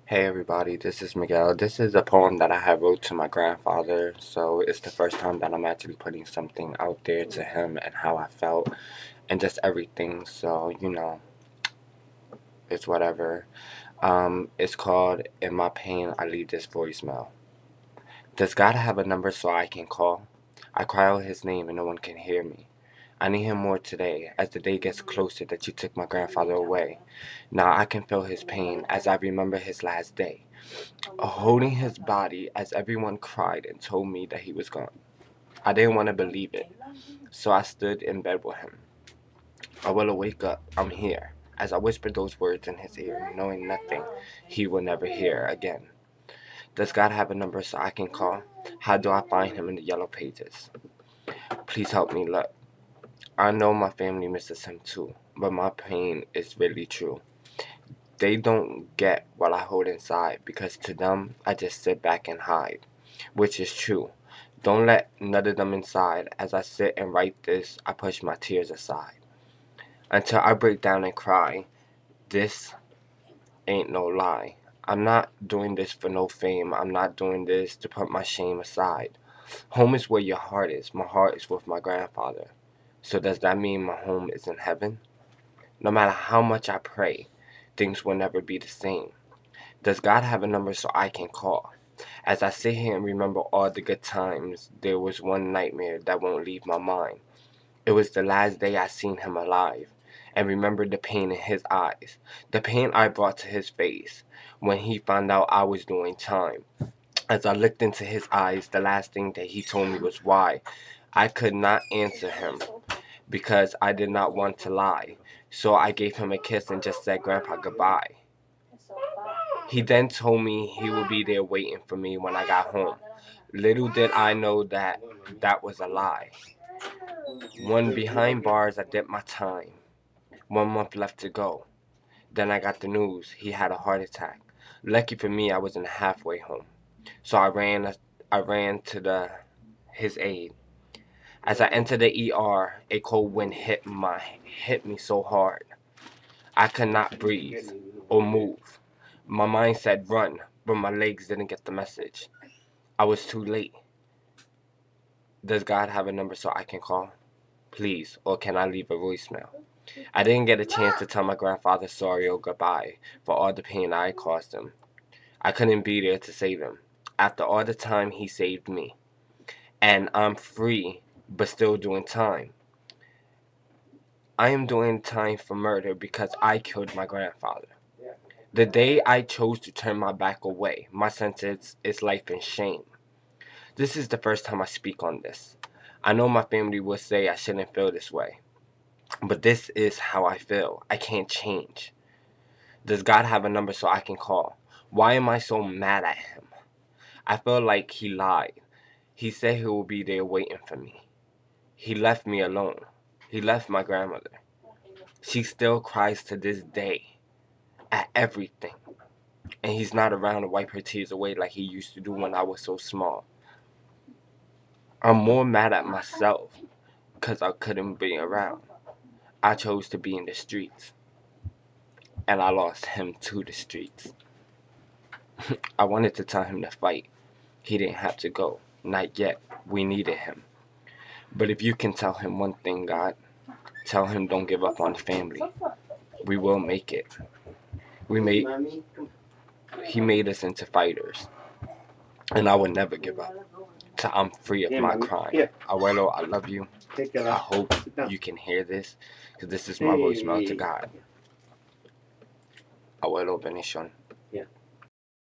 Hey everybody, this is Miguel. This is a poem that I have wrote to my grandfather, so it's the first time that I'm actually putting something out there to him and how I felt and just everything, so it's whatever. It's called In My Pain I Leave This Voicemail. Does God have a number so I can call? I cry out his name and no one can hear me. I need him more today as the day gets closer that you took my grandfather away. Now I can feel his pain as I remember his last day. Holding his body as everyone cried and told me that he was gone. I didn't want to believe it, so I stood in bed with him. I will wake up, I'm here, as I whispered those words in his ear, knowing nothing he will never hear again. Does God have a number so I can call? How do I find him in the yellow pages? Please help me look. I know my family misses him too, but my pain is really true. They don't get what I hold inside because to them, I just sit back and hide, which is true. Don't let none of them inside. As I sit and write this, I push my tears aside until I break down and cry. This ain't no lie. I'm not doing this for no fame. I'm not doing this to put my shame aside. Home is where your heart is. My heart is with my grandfather. So does that mean my home is in heaven? No matter how much I pray, things will never be the same. Does God have a number so I can call? As I sit here and remember all the good times, there was one nightmare that won't leave my mind. It was the last day I seen him alive, and remembered the pain in his eyes, the pain I brought to his face when he found out I was doing time. As I looked into his eyes, the last thing that he told me was why. I could not answer him because I did not want to lie. So I gave him a kiss and just said, "Grandpa, goodbye." He then told me he would be there waiting for me when I got home. Little did I know that that was a lie. When behind bars, I dipped my time. 1 month left to go. Then I got the news he had a heart attack. Lucky for me, I wasn't halfway home, so I ran to his aid. As I entered the ER, a cold wind hit me so hard. I could not breathe or move. My mind said run, but my legs didn't get the message. I was too late. Does God have a number so I can call? Please, or can I leave a voicemail? I didn't get a chance to tell my grandfather sorry or goodbye for all the pain I caused him. I couldn't be there to save him. After all the time he saved me. And I'm free, but still doing time. I am doing time for murder because I killed my grandfather. The day I chose to turn my back away, my sentence is life in shame. This is the first time I speak on this. I know my family will say I shouldn't feel this way, but this is how I feel. I can't change. Does God have a number so I can call? Why am I so mad at him? I feel like he lied. He said he will be there waiting for me. He left me alone. He left my grandmother. She still cries to this day at everything. And he's not around to wipe her tears away like he used to do when I was so small. I'm more mad at myself because I couldn't be around. I chose to be in the streets. And I lost him to the streets. I wanted to tell him to fight. He didn't have to go. Not yet. We needed him. But if you can tell him one thing, God, tell him don't give up on the family. We will make it. He made us into fighters. And I will never give up till I'm free of my crime. Abuelo, I love you. I hope you can hear this, because this is my voicemail to God. Abuelo, bendición.